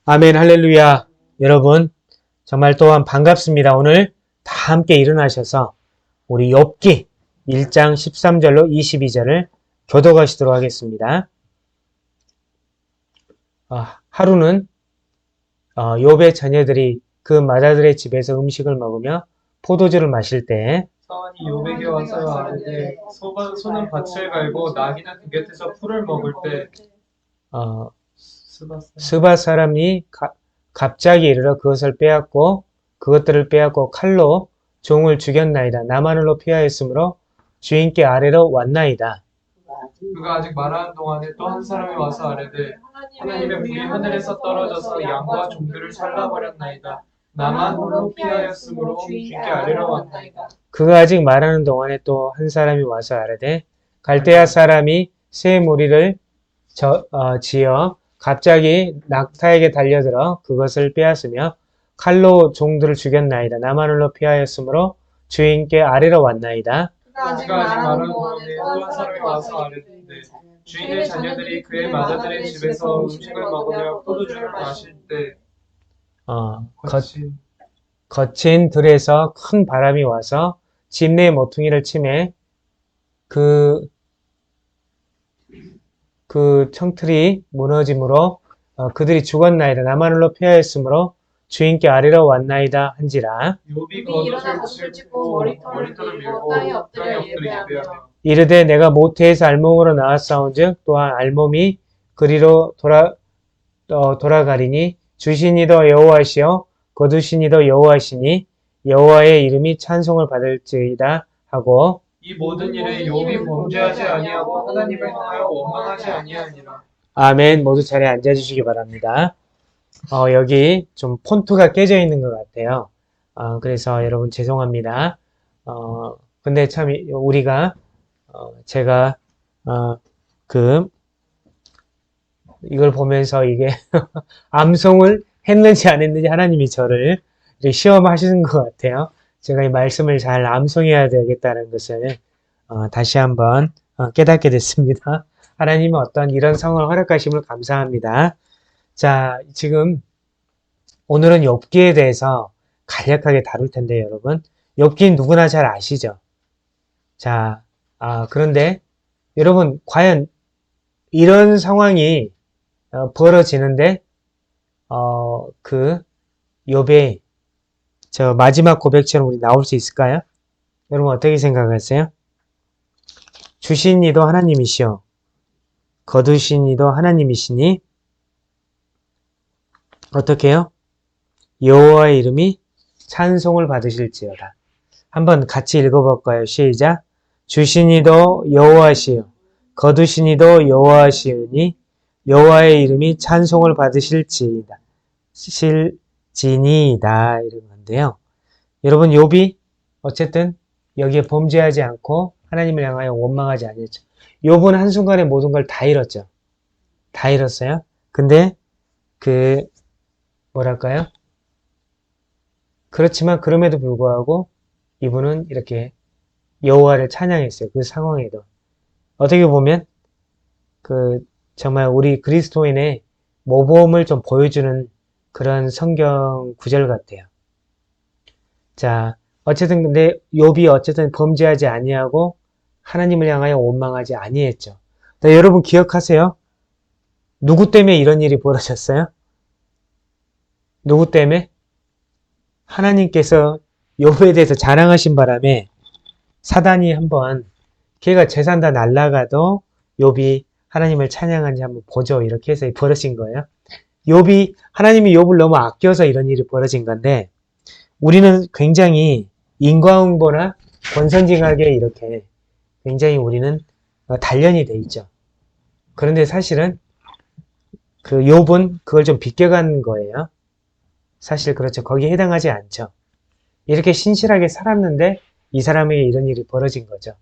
아멘, 할렐루야. 여러분, 정말 또한 반갑습니다. 오늘 다 함께 일어나셔서 우리 욥기 1장 13절로 22절을 교독하시도록 하겠습니다. 하루는 욥의 자녀들이 그 마다들의 집에서 음식을 먹으며 포도주를 마실 때 사환이 욥에게 와서 아뢰되 소는 밭을 갈고 나귀는 그 곁에서 풀을 먹을 때 스바 사람이 갑자기 이르러 그것들을 빼앗고 칼로 종을 죽였나이다. 남하늘로 피하였으므로 주인께 아래로 왔나이다. 그가 아직 말하는 동안에 또 한 사람이 와서 아뢰되 하나님의 불이 하늘에서 떨어져서 양과 종들을 살라버렸나이다. 나만 홀로 피하였으므로 주인께 아뢰러 왔나이다. 그가 아직 말하는 동안에 또 한 사람이 와서 아뢰되 갈대아 사람이 새 무리를 지어 갑자기 낙타에게 달려들어 그것을 빼앗으며 칼로 종들을 죽였나이다. 남하늘로 피하였으므로 주인께 아뢰러 왔나이다. 그가 아직 말하는 동안에 또 한 사람이 와서 아뢰되 주인의 자녀들이 그의 마다들의 집에서 음식을 먹으며 포도주를 마실 때 거친 들에서 큰 바람이 와서 집 내 모퉁이를 치매 그 청틀이 무너짐으로 그들이 죽었나이다. 남하늘로 피하였으므로 주인께 아뢰러 왔나이다 한지라. 욥이 겉옷을 찢고 머리털을 밀고 땅에 엎드려 예배하며 이르되 내가 모태에서 알몸으로 나왔사온즉 또한 알몸이 그리로 돌아가리니 주시니도 여호와시요 거두시니도 여호와시니 여호와의 이름이 찬송을 받을지이다 하고 이 모든 일에 욥이 범죄하지 아니하고 하나님을 향하여 원망하지 아니하니라. 아멘. 모두 자리에 앉아주시기 바랍니다. 여기 좀 폰트가 깨져 있는 것 같아요. 그래서 여러분 죄송합니다. 근데 참 우리가 제가 이걸 보면서 이게 암송을 했는지 안 했는지 하나님이 저를 시험하시는 것 같아요. 제가 이 말씀을 잘 암송해야 되겠다는 것을 다시 한번 깨닫게 됐습니다. 하나님은 어떤 이런 상황을 허락하심을 감사합니다. 자, 지금 오늘은 욥기에 대해서 간략하게 다룰 텐데 여러분, 욥기는 누구나 잘 아시죠? 자, 그런데 여러분 과연 이런 상황이 벌어지는데 욥의 저 마지막 고백처럼 우리 나올 수 있을까요? 여러분 어떻게 생각하세요? 주신 이도 하나님이시오 거두신 이도 하나님이시니 어떻게 해요? 여호와의 이름이 찬송을 받으실지어다. 한번 같이 읽어볼까요? 시작. 주신 이도 여호와시오 거두신 이도 여호와시오니 여호와의 이름이 찬송을 받으실지이다. 실지니이다. 이런 건데요. 여러분 욥이 어쨌든 여기에 범죄하지 않고 하나님을 향하여 원망하지 아니했죠. 욥은 한순간에 모든 걸 다 잃었죠. 다 잃었어요. 근데 뭐랄까요? 그렇지만 그럼에도 불구하고 이분은 이렇게 여호와를 찬양했어요. 그 상황에도. 어떻게 보면 정말 우리 그리스도인의 모범을 좀 보여주는 그런 성경 구절 같아요. 자, 어쨌든 근데 욥이 어쨌든 범죄하지 아니하고 하나님을 향하여 원망하지 아니했죠. 여러분 기억하세요? 누구 때문에 이런 일이 벌어졌어요? 누구 때문에? 하나님께서 욥에 대해서 자랑하신 바람에 사단이 한번 걔가 재산 다 날라가도 욥이 하나님을 찬양하는지 한번 보죠. 이렇게 해서 벌어진 거예요. 하나님이 욥을 너무 아껴서 이런 일이 벌어진 건데 우리는 굉장히 인과응보나 권선징악에 이렇게 굉장히 우리는 단련이 돼 있죠. 그런데 사실은 욥은 그걸 좀 비껴간 거예요. 사실 그렇죠. 거기에 해당하지 않죠. 이렇게 신실하게 살았는데 이 사람에게 이런 일이 벌어진 거죠.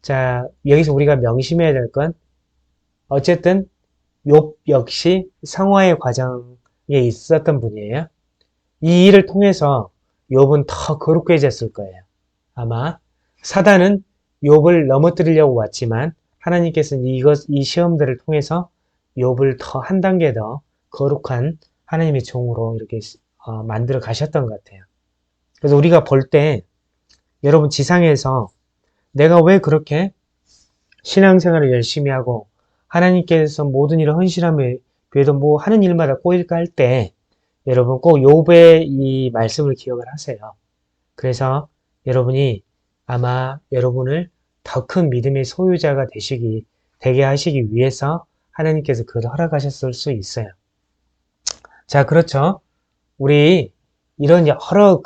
자, 여기서 우리가 명심해야 될 건 어쨌든 욥 역시 성화의 과정에 있었던 분이에요. 이 일을 통해서 욥은 더 거룩해졌을 거예요. 아마 사단은 욥을 넘어뜨리려고 왔지만 하나님께서는 이 시험들을 통해서 욥을 더 한 단계 더 거룩한 하나님의 종으로 이렇게 만들어 가셨던 것 같아요. 그래서 우리가 볼 때 여러분 지상에서 내가 왜 그렇게 신앙생활을 열심히 하고 하나님께서 모든 일을 헌신함에 비해도 뭐 하는 일마다 꼬일까 할 때 여러분 꼭 욥의 이 말씀을 기억을 하세요. 그래서 여러분이 아마 여러분을 더 큰 믿음의 소유자가 되게 하시기 위해서 하나님께서 그걸 허락하셨을 수 있어요. 자, 그렇죠. 우리 이런 여러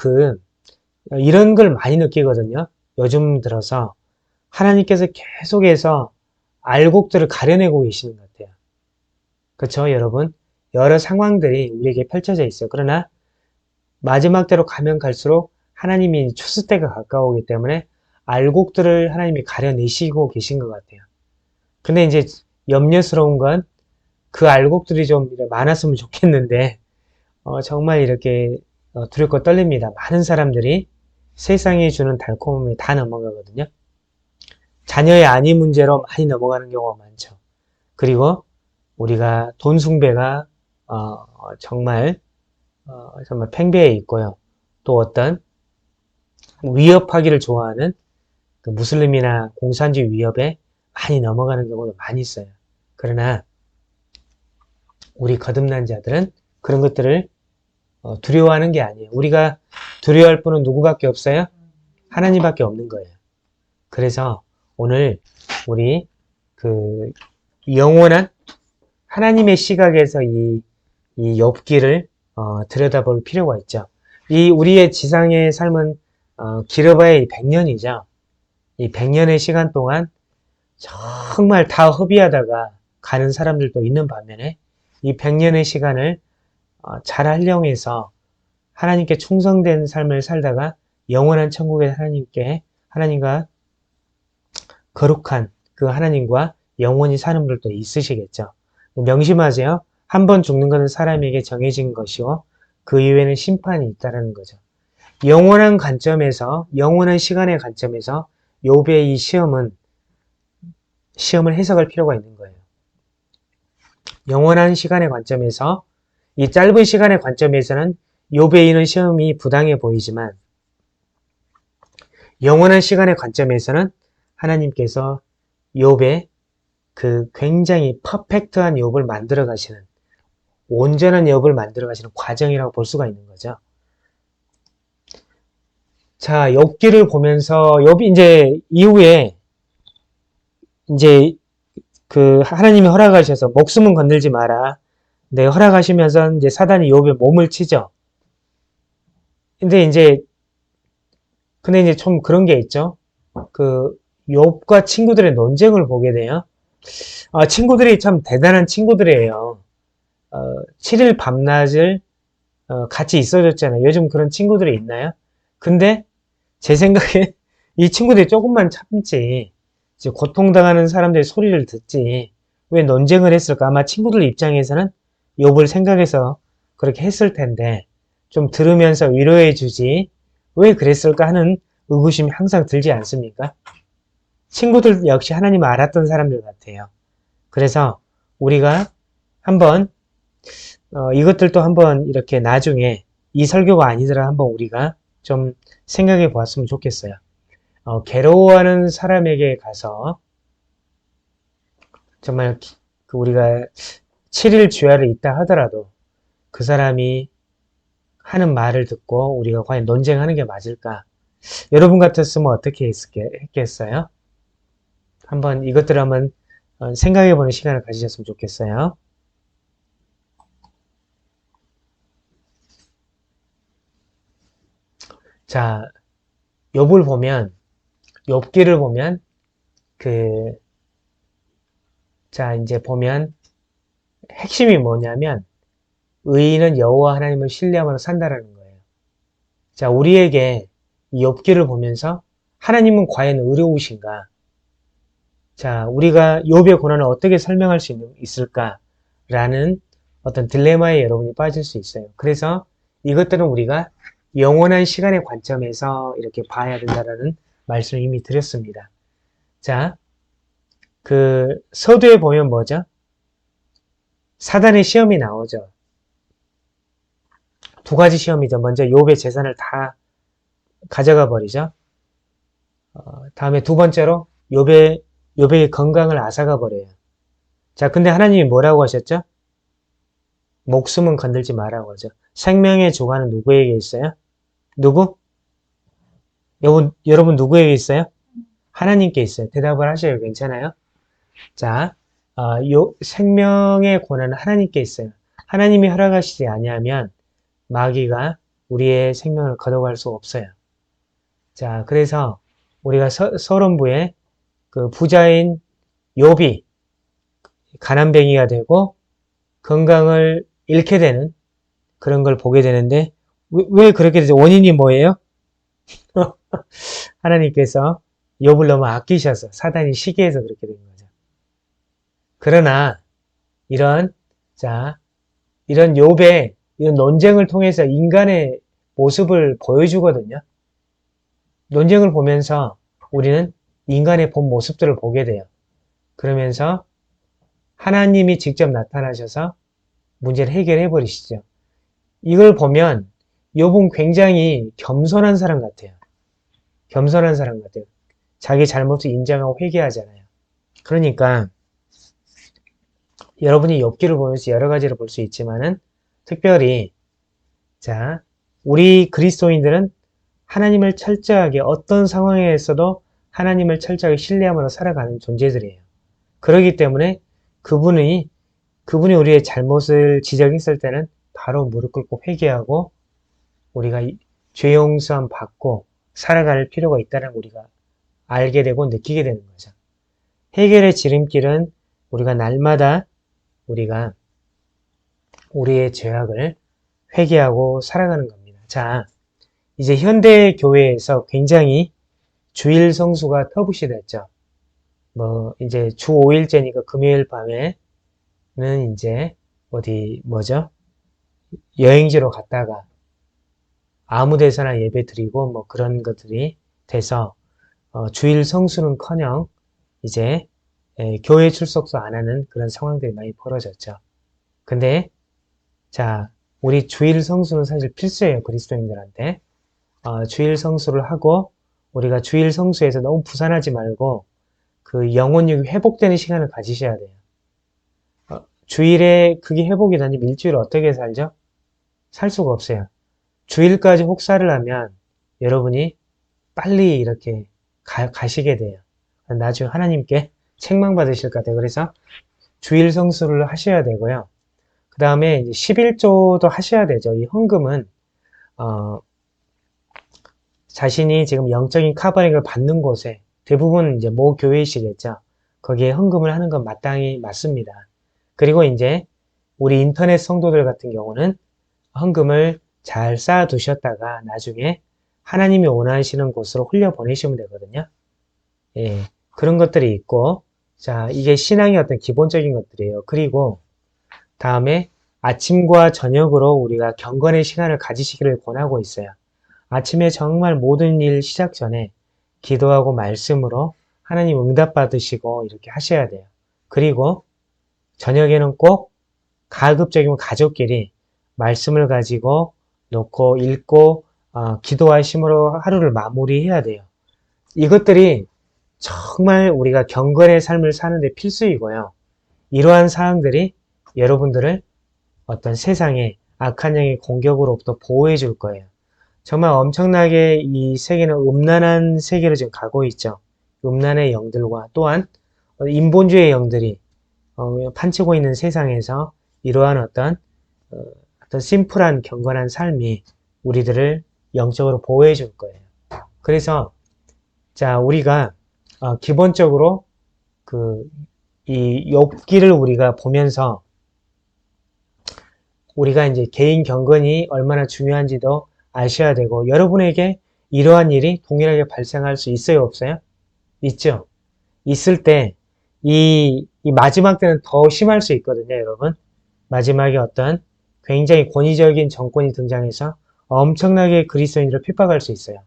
이런 걸 많이 느끼거든요. 요즘 들어서 하나님께서 계속해서 알곡들을 가려내고 계시는 것 같아요. 그렇죠, 여러분? 여러 상황들이 우리에게 펼쳐져 있어요. 그러나 마지막 때로 가면 갈수록 하나님이 추수 때가 가까우기 때문에 알곡들을 하나님이 가려내시고 계신 것 같아요. 근데 이제 염려스러운 건 그 알곡들이 좀 많았으면 좋겠는데 정말 이렇게 두렵고 떨립니다. 많은 사람들이 세상이 주는 달콤함에 다 넘어가거든요. 자녀의 안위 문제로 많이 넘어가는 경우가 많죠. 그리고 우리가 돈 숭배가 정말 정말 팽배해 있고요. 또 어떤 위협하기를 좋아하는 그 무슬림이나 공산주의 위협에 많이 넘어가는 경우도 많이 있어요. 그러나 우리 거듭난 자들은 그런 것들을 두려워하는 게 아니에요. 우리가 두려워할 분은 누구밖에 없어요? 하나님밖에 없는 거예요. 그래서 오늘 우리 그 영원한 하나님의 시각에서 이 욥기를 들여다볼 필요가 있죠. 이 우리의 지상의 삶은 길어봐야 100년이죠. 이 100년의 시간 동안 정말 다 허비하다가 가는 사람들도 있는 반면에 이 100년의 시간을 잘 활용해서 하나님께 충성된 삶을 살다가 영원한 천국의 하나님과 거룩한 그 하나님과 영원히 사는 분들도 있으시겠죠. 명심하세요. 한 번 죽는 것은 사람에게 정해진 것이요. 그 이후에는 심판이 있다는 거죠. 영원한 관점에서, 영원한 시간의 관점에서 욥의 이 시험을 해석할 필요가 있는 거예요. 영원한 시간의 관점에서, 이 짧은 시간의 관점에서는 욥에 있는 시험이 부당해 보이지만 영원한 시간의 관점에서는 하나님께서 욥의 그 굉장히 퍼펙트한 욥을 만들어 가시는, 온전한 욥을 만들어 가시는 과정이라고 볼 수가 있는 거죠. 자, 욥기를 보면서 욥이 이제 이후에 이제 그 하나님이 허락하셔서 목숨은 건들지 마라. 네, 허락하시면서 이제 사단이 욥의 몸을 치죠. 근데 이제 좀 그런 게 있죠. 그 욥과 친구들의 논쟁을 보게 돼요. 친구들이 참 대단한 친구들이에요. 7일 밤낮을 같이 있어줬잖아요. 요즘 그런 친구들이 있나요? 근데 제 생각에 이 친구들이 조금만 참지, 이제 고통당하는 사람들의 소리를 듣지 왜 논쟁을 했을까? 아마 친구들 입장에서는 욥을 생각해서 그렇게 했을 텐데 좀 들으면서 위로해 주지 왜 그랬을까 하는 의구심이 항상 들지 않습니까? 친구들 역시 하나님을 알았던 사람들 같아요. 그래서 우리가 한번 이것들도 한번 이렇게 나중에 이 설교가 아니더라 한번 우리가 좀 생각해 보았으면 좋겠어요. 괴로워하는 사람에게 가서 정말 우리가 7일 주야를 있다 하더라도 그 사람이 하는 말을 듣고 우리가 과연 논쟁하는 게 맞을까? 여러분 같았으면 어떻게 했겠어요? 한번 이것들을 한번 생각해 보는 시간을 가지셨으면 좋겠어요. 자, 욥기를 보면 이제 보면 핵심이 뭐냐면 의인은 여호와 하나님을 신뢰하며 산다라는 거예요. 자, 우리에게 이 욥기를 보면서 하나님은 과연 의로우신가? 자, 우리가 욥의 고난을 어떻게 설명할 수 있을까라는 어떤 딜레마에 여러분이 빠질 수 있어요. 그래서 이것들은 우리가 영원한 시간의 관점에서 이렇게 봐야 된다라는 말씀을 이미 드렸습니다. 자, 서두에 보면 뭐죠? 사단의 시험이 나오죠. 두 가지 시험이죠. 먼저 욥의 재산을 다 가져가 버리죠. 다음에 두 번째로 욥의 건강을 앗아가 버려요. 자, 근데 하나님이 뭐라고 하셨죠? 목숨은 건들지 말라고 하죠. 생명의 주관은 누구에게 있어요? 누구? 여러분 누구에게 있어요? 하나님께 있어요. 대답을 하셔요. 괜찮아요? 자, 생명의 권한은 하나님께 있어요. 하나님이 허락하시지 아니하면 마귀가 우리의 생명을 거둬갈 수 없어요. 자, 그래서 우리가 서론부에 그 부자인 욥이 가난뱅이가 되고 건강을 잃게 되는 그런 걸 보게 되는데 왜 그렇게 되죠? 원인이 뭐예요? 하나님께서 욥을 너무 아끼셔서 사단이 시기해서 그렇게 된 거죠. 그러나 이런 욥의 이런 논쟁을 통해서 인간의 모습을 보여주거든요. 논쟁을 보면서 우리는 인간의 본 모습들을 보게 돼요. 그러면서 하나님이 직접 나타나셔서 문제를 해결해 버리시죠. 이걸 보면 욥은 굉장히 겸손한 사람 같아요. 겸손한 사람 같아요. 자기 잘못을 인정하고 회개하잖아요. 그러니까 여러분이 욥기를 보면서 여러 가지를 볼 수 있지만은 특별히 우리 그리스도인들은 하나님을 철저하게 어떤 상황에서도 하나님을 철저하게 신뢰함으로 살아가는 존재들이에요. 그렇기 때문에 그분이 우리의 잘못을 지적했을 때는 바로 무릎 꿇고 회개하고 우리가 죄 용서함 받고 살아갈 필요가 있다는 우리가 알게 되고 느끼게 되는 거죠. 해결의 지름길은 우리가 날마다 우리가 우리의 죄악을 회개하고 살아가는 겁니다. 자, 이제 현대 교회에서 굉장히 주일 성수가 터부시 됐죠. 이제 주 5일째니까 금요일 밤에는 이제 여행지로 갔다가 아무 데서나 예배 드리고 그런 것들이 돼서 주일 성수는커녕 이제 교회 출석도 안 하는 그런 상황들이 많이 벌어졌죠. 근데 우리 주일 성수는 사실 필수예요. 그리스도인들한테. 주일 성수를 하고 우리가 주일 성수에서 너무 부산하지 말고 그 영혼육이 회복되는 시간을 가지셔야 돼요. 주일에 그게 회복이 되면 일주일 어떻게 살죠? 살 수가 없어요. 주일까지 혹사를 하면 여러분이 빨리 이렇게 가시게 돼요. 나중에 하나님께 책망받으실 것 같아요. 그래서 주일 성수를 하셔야 되고요. 그 다음에 11조도 하셔야 되죠. 이 헌금은 자신이 지금 영적인 카버링을 받는 곳에 대부분 이제 모 교회이시겠죠. 거기에 헌금을 하는 건 마땅히 맞습니다. 그리고 이제 우리 인터넷 성도들 같은 경우는 헌금을 잘 쌓아두셨다가 나중에 하나님이 원하시는 곳으로 흘려보내시면 되거든요. 예, 그런 것들이 있고, 이게 신앙의 어떤 기본적인 것들이에요. 그리고 다음에 아침과 저녁으로 우리가 경건의 시간을 가지시기를 권하고 있어요. 아침에 정말 모든 일 시작 전에 기도하고 말씀으로 하나님 응답 받으시고 이렇게 하셔야 돼요. 그리고 저녁에는 꼭 가급적이면 가족끼리 말씀을 가지고 놓고 읽고 기도하심으로 하루를 마무리해야 돼요. 이것들이 정말 우리가 경건의 삶을 사는데 필수이고요. 이러한 사항들이 여러분들을 어떤 세상의 악한 영의 공격으로부터 보호해 줄 거예요. 정말 엄청나게 이 세계는 음란한 세계로 지금 가고 있죠. 음란의 영들과 또한 인본주의 영들이 판치고 있는 세상에서 이러한 어떤 심플한 경건한 삶이 우리들을 영적으로 보호해 줄 거예요. 그래서 우리가 기본적으로 이 욥기를 우리가 보면서 우리가 이제 개인 경건이 얼마나 중요한지도 아셔야 되고 여러분에게 이러한 일이 동일하게 발생할 수 있어요, 없어요? 있죠. 있을 때 이 마지막 때는 더 심할 수 있거든요, 여러분. 마지막에 어떤 굉장히 권위적인 정권이 등장해서 엄청나게 그리스도인들을 핍박할 수 있어요.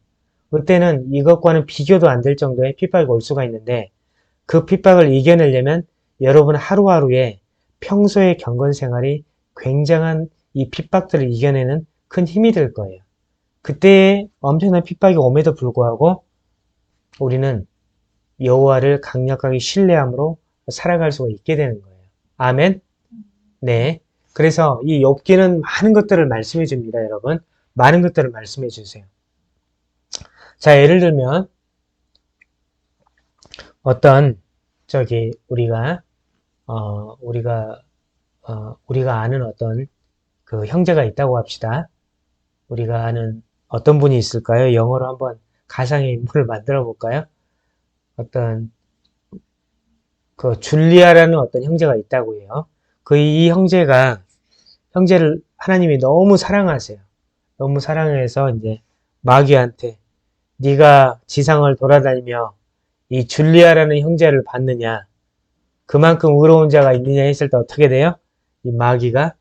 그때는 이것과는 비교도 안 될 정도의 핍박이 올 수가 있는데 그 핍박을 이겨내려면 여러분 하루하루에 평소의 경건 생활이 굉장한 이 핍박들을 이겨내는 큰 힘이 될 거예요. 그때 엄청난 핍박이 옴에도 불구하고 우리는 여호와를 강력하게 신뢰함으로 살아갈 수가 있게 되는 거예요. 아멘. 네. 그래서 이 욥기는 많은 것들을 말씀해 줍니다, 여러분. 많은 것들을 말씀해 주세요. 자, 예를 들면 어떤 우리가 우리가 아는 어떤 그 형제가 있다고 합시다. 우리가 아는 어떤 분이 있을까요? 영어로 한번 가상의 인물을 만들어 볼까요? 어떤 그 줄리아라는 어떤 형제가 있다고 해요. 이 형제를 하나님이 너무 사랑하세요. 너무 사랑해서 이제 마귀한테 네가 지상을 돌아다니며 이 줄리아라는 형제를 봤느냐? 그만큼 의로운 자가 있느냐 했을 때 어떻게 돼요? 이 마귀가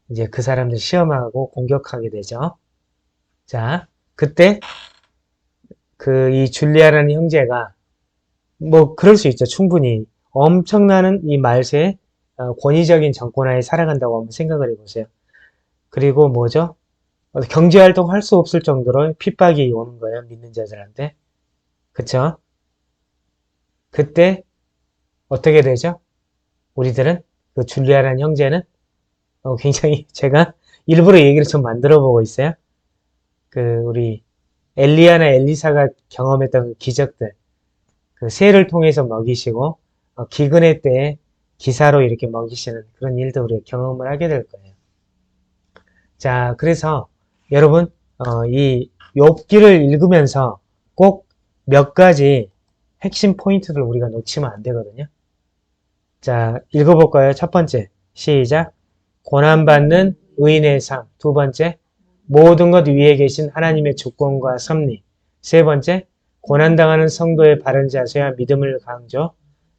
이제 그 사람들 시험하고 공격하게 되죠. 자, 그때 이 줄리아라는 형제가 뭐 그럴 수 있죠. 충분히 엄청나는 이 말세에 권위적인 정권하에 살아간다고 한번 생각을 해보세요. 그리고 뭐죠? 경제활동 할 수 없을 정도로 핍박이 오는 거예요. 믿는 자들한테. 그쵸? 그때 어떻게 되죠? 우리들은 그 줄리아라는 형제는 굉장히 제가 일부러 얘기를 좀 만들어 보고 있어요. 우리 엘리야나 엘리사가 경험했던 그 기적들, 그 새를 통해서 먹이시고 기근의 때에 기사로 이렇게 먹이시는 그런 일도 우리가 경험을 하게 될 거예요. 자, 그래서 여러분 이 욥기를 읽으면서 꼭 몇 가지 핵심 포인트들 우리가 놓치면 안 되거든요. 자, 읽어볼까요? 첫 번째, 시작. 고난받는 의인의 삶. 두 번째, 모든 것 위에 계신 하나님의 주권과 섭리. 세 번째, 고난당하는 성도의 바른 자세와 믿음을 강조.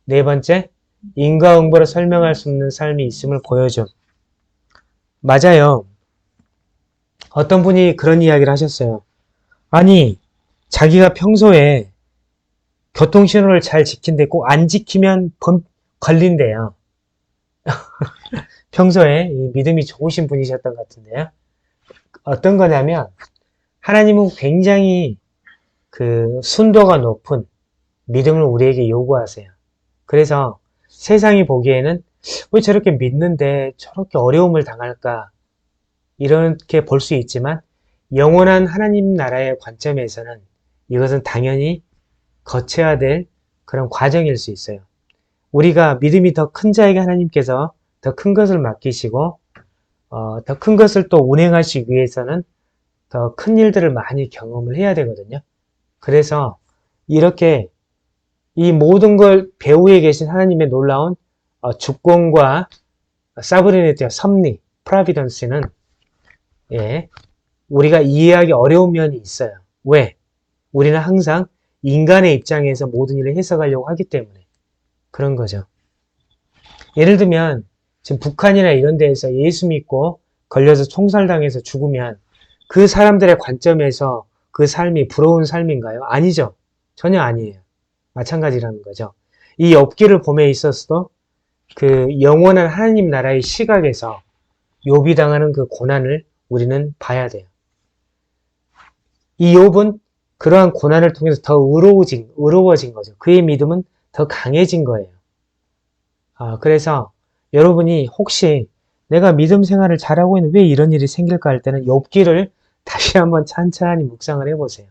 네 번째, 인과응보로 설명할 수 없는 삶이 있음을 보여줌. 맞아요. 어떤 분이 그런 이야기를 하셨어요. 아니, 자기가 평소에 교통신호를 잘 지킨데 꼭 안 지키면 걸린대요. 평소에 믿음이 좋으신 분이셨던 것 같은데요. 어떤 거냐면 하나님은 굉장히 그 순도가 높은 믿음을 우리에게 요구하세요. 그래서 세상이 보기에는 왜 저렇게 믿는데 저렇게 어려움을 당할까? 이렇게 볼 수 있지만 영원한 하나님 나라의 관점에서는 이것은 당연히 거쳐야 될 그런 과정일 수 있어요. 우리가 믿음이 더 큰 자에게 하나님께서 더 큰 것을 맡기시고 더 큰 것을 또 운행하시기 위해서는 더 큰 일들을 많이 경험을 해야 되거든요. 그래서 이렇게 이 모든 걸 배후에 계신 하나님의 놀라운 주권과 사브리니티와 섭리, 프라비던스는 우리가 이해하기 어려운 면이 있어요. 왜? 우리는 항상 인간의 입장에서 모든 일을 해석하려고 하기 때문에 그런 거죠. 예를 들면 지금 북한이나 이런 데에서 예수 믿고 걸려서 총살당해서 죽으면 그 사람들의 관점에서 그 삶이 부러운 삶인가요? 아니죠. 전혀 아니에요. 마찬가지라는 거죠. 이 욥기를 봄에 있어서도 그 영원한 하나님 나라의 시각에서 욥이 당하는 그 고난을 우리는 봐야 돼요. 이 욥은 그러한 고난을 통해서 더 의로워진 거죠. 그의 믿음은 더 강해진 거예요. 그래서 여러분이 혹시 내가 믿음 생활을 잘하고 있는데 왜 이런 일이 생길까 할 때는 욥기를 다시 한번 찬찬히 묵상을 해보세요.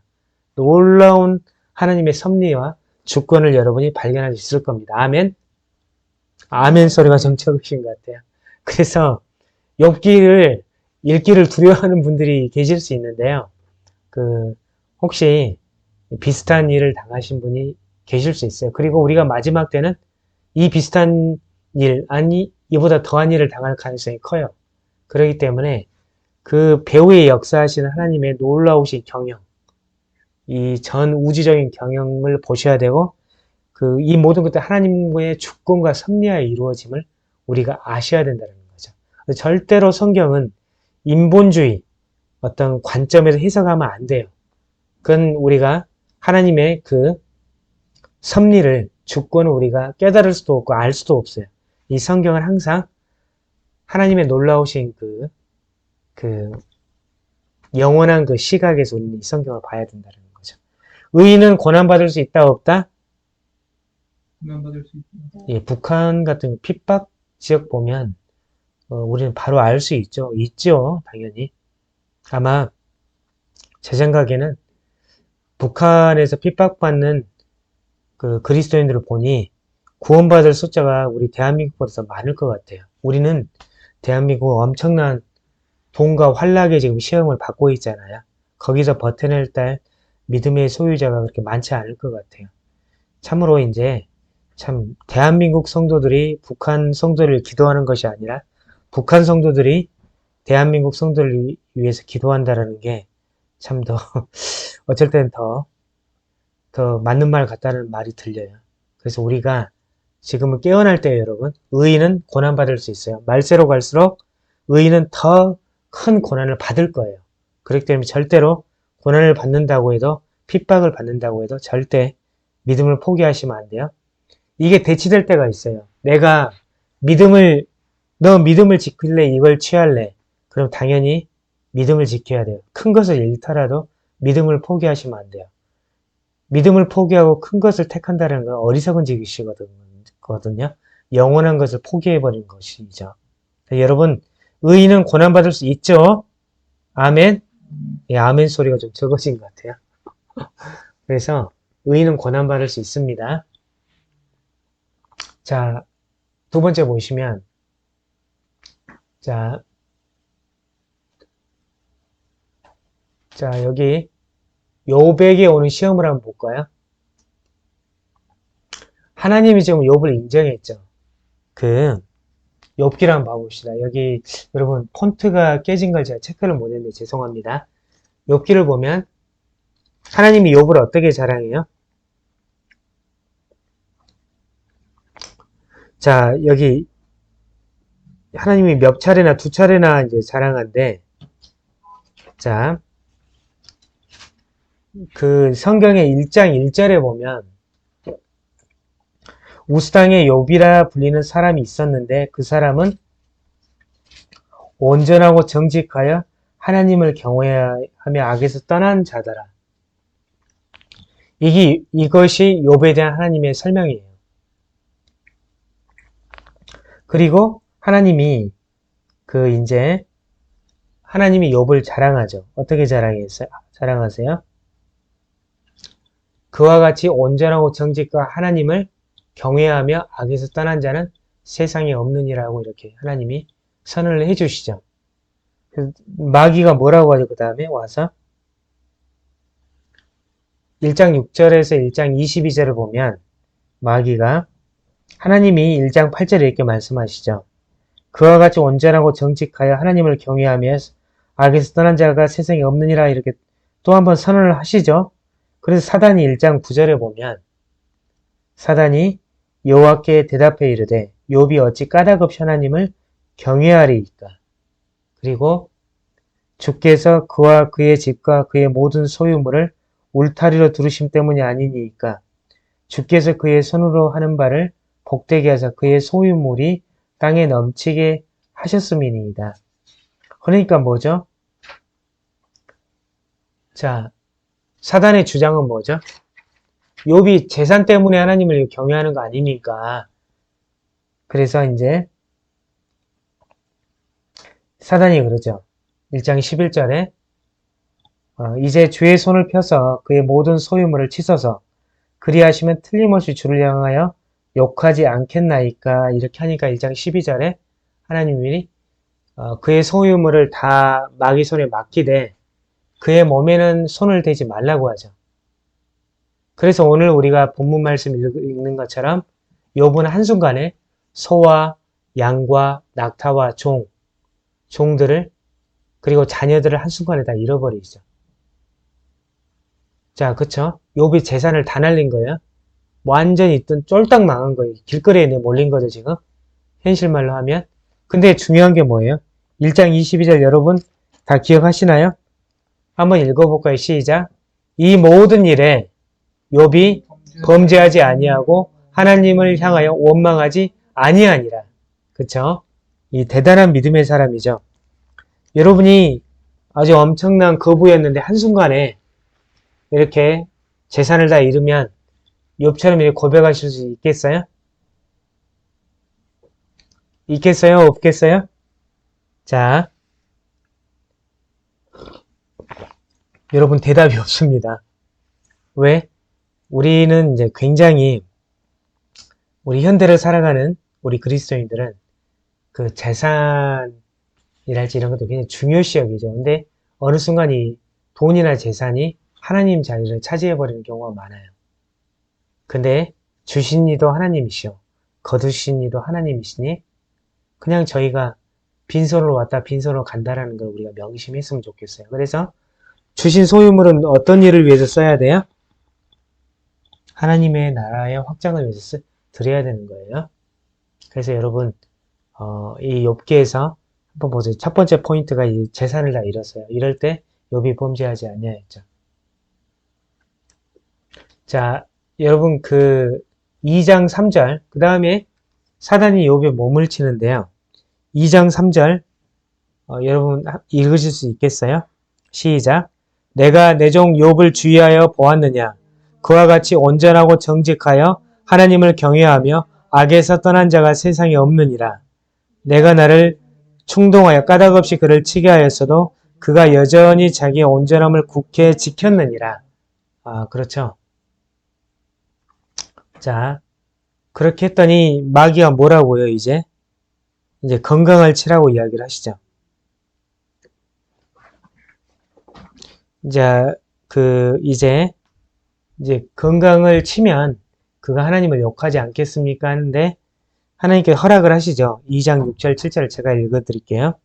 놀라운 하나님의 섭리와 주권을 여러분이 발견할 수 있을 겁니다. 아멘. 아멘 소리가 정적이신 것 같아요. 그래서 욥기를 읽기를 두려워하는 분들이 계실 수 있는데요. 혹시 비슷한 일을 당하신 분이 계실 수 있어요. 그리고 우리가 마지막 때는 이 비슷한 일, 아니 이보다 더한 일을 당할 가능성이 커요. 그렇기 때문에 그 배후에 역사하시는 하나님의 놀라우신 경영, 이 전 우주적인 경영을 보셔야 되고 이 모든 것들 하나님의 주권과 섭리하에 이루어짐을 우리가 아셔야 된다는 거죠. 절대로 성경은 인본주의 어떤 관점에서 해석하면 안 돼요. 그건 우리가 하나님의 그 섭리를 주권을 우리가 깨달을 수도 없고 알 수도 없어요. 이 성경은 항상 하나님의 놀라우신 영원한 그 시각에서 우리는 이 성경을 봐야 된다는 거죠. 의인은 고난받을 수 있다, 없다? 고난받을 수 있다. 예, 북한 같은 핍박 지역 보면 우리는 바로 알 수 있죠. 있죠, 당연히. 아마 제 생각에는 북한에서 핍박받는 그 그리스도인들을 보니 구원받을 숫자가 우리 대한민국보다 더 많을 것 같아요. 우리는 대한민국 엄청난 돈과 환락에 지금 시험을 받고 있잖아요. 거기서 버텨낼 딸 믿음의 소유자가 그렇게 많지 않을 것 같아요. 참으로 이제 참 대한민국 성도들이 북한 성도를 기도하는 것이 아니라 북한 성도들이 대한민국 성도를 위해서 기도한다라는 게 참 더 어쩔 때는 더 맞는 말 같다는 말이 들려요. 그래서 우리가 지금은 깨어날 때요, 여러분. 의인은 고난받을 수 있어요. 말세로 갈수록 의인은 더 큰 고난을 받을 거예요. 그렇기 때문에 절대로 고난을 받는다고 해도 핍박을 받는다고 해도 절대 믿음을 포기하시면 안 돼요. 이게 대치될 때가 있어요. 내가 너 믿음을 지킬래? 이걸 취할래? 그럼 당연히 믿음을 지켜야 돼요. 큰 것을 잃더라도 믿음을 포기하시면 안 돼요. 믿음을 포기하고 큰 것을 택한다는 건 어리석은 짓이거든요. 영원한 것을 포기해버린 것이죠. 여러분, 의인은 고난받을 수 있죠? 아멘? 예, 아멘 소리가 좀 적어진 것 같아요. 그래서 의인은 고난받을 수 있습니다. 자, 두 번째 보시면 자, 여기 욥에게 오는 시험을 한번 볼까요? 하나님이 지금 욥을 인정했죠. 욥기를 한번 봐봅시다. 여기 여러분 폰트가 깨진 걸 제가 체크를 못했는데 죄송합니다. 욥기를 보면 하나님이 욥을 어떻게 자랑해요? 자, 여기 하나님이 몇 차례나 두 차례나 이제 자랑한데, 자, 그 성경의 1장 1절에 보면 우스당의 욥이라 불리는 사람이 있었는데 그 사람은 온전하고 정직하여 하나님을 경외하며 악에서 떠난 자더라. 이것이 욥에 대한 하나님의 설명이에요. 그리고 하나님이 하나님이 욥을 자랑하죠. 어떻게 자랑하세요? 그와 같이 온전하고 정직과 하나님을 경외하며 악에서 떠난 자는 세상에 없느니라고 이렇게 하나님이 선언을 해주시죠. 마귀가 뭐라고 하죠? 그 다음에 와서 1장 6절에서 1장 22절을 보면 마귀가 하나님이 1장 8절에 이렇게 말씀하시죠. 그와 같이 온전하고 정직하여 하나님을 경외하며 악에서 떠난 자가 세상에 없느니라 이렇게 또 한번 선언을 하시죠. 그래서 사단이 1장 9절에 보면 사단이 여호와께 대답해 이르되 욥이 어찌 까닭없이 하나님을 경외하리이까. 그리고 주께서 그와 그의 집과 그의 모든 소유물을 울타리로 두르심 때문이 아니니이까. 주께서 그의 손으로 하는 바를 복되게 하사 그의 소유물이 땅에 넘치게 하셨음이니이다. 그러니까 뭐죠? 자, 사단의 주장은 뭐죠? 욥이 재산 때문에 하나님을 경외하는 거 아니니까. 그래서 이제 사단이 그러죠. 1장 11절에 이제 주의 손을 펴서 그의 모든 소유물을 치소서 그리하시면 틀림없이 주를 향하여 욕하지 않겠나이까. 이렇게 하니까 1장 12절에 하나님이 그의 소유물을 다 마귀 손에 맡기되 그의 몸에는 손을 대지 말라고 하죠. 그래서 오늘 우리가 본문 말씀 읽는 것처럼 욥은 한순간에 소와 양과 낙타와 종들을 그리고 자녀들을 한순간에 다 잃어버리죠. 자, 그쵸? 욥이 재산을 다 날린 거예요. 완전히 있던 쫄딱 망한 거예요. 길거리에 몰린 거죠, 지금. 현실말로 하면. 근데 중요한 게 뭐예요? 1장 22절 여러분 다 기억하시나요? 한번 읽어볼까요? 시작. 이 모든 일에 욥이 범죄하지 아니하고 하나님을 향하여 원망하지 아니하니라. 그쵸? 이 대단한 믿음의 사람이죠. 여러분이 아주 엄청난 거부였는데 한순간에 이렇게 재산을 다 잃으면 욥처럼 이렇게 고백하실 수 있겠어요? 있겠어요? 없겠어요? 자, 여러분 대답이 없습니다. 왜? 우리는 이제 굉장히 우리 현대를 살아가는 우리 그리스도인들은 그 재산이랄지 이런 것도 굉장히 중요시 여기죠. 근데 어느 순간 이 돈이나 재산이 하나님 자리를 차지해버리는 경우가 많아요. 근데 주신 이도 하나님이시오. 거두신 이도 하나님이시니 그냥 저희가 빈손으로 왔다 빈손으로 간다라는 걸 우리가 명심했으면 좋겠어요. 그래서 주신 소유물은 어떤 일을 위해서 써야 돼요? 하나님의 나라의 확장을 위해서 드려야 되는 거예요. 그래서 여러분 이 욥기에서 한번 보세요. 첫 번째 포인트가 이 재산을 다 잃었어요. 이럴 때 욥이 범죄하지 아니하였죠. 자, 여러분 그 2장 3절 그 다음에 사단이 욥에 몸을 치는데요. 2장 3절 여러분 읽으실 수 있겠어요? 시작. 내가 내 종 욥을 주의하여 보았느냐? 그와 같이 온전하고 정직하여 하나님을 경외하며 악에서 떠난 자가 세상에 없느니라. 내가 나를 충동하여 까닭없이 그를 치게 하였어도 그가 여전히 자기의 온전함을 굳게 지켰느니라. 아, 그렇죠. 자, 그렇게 했더니 마귀가 뭐라고요, 이제? 이제 건강을 치라고 이야기를 하시죠. 이제 건강을 치면 그가 하나님을 욕하지 않겠습니까? 하는데 하나님께 허락을 하시죠. 2장 6절 7절을 제가 읽어드릴게요.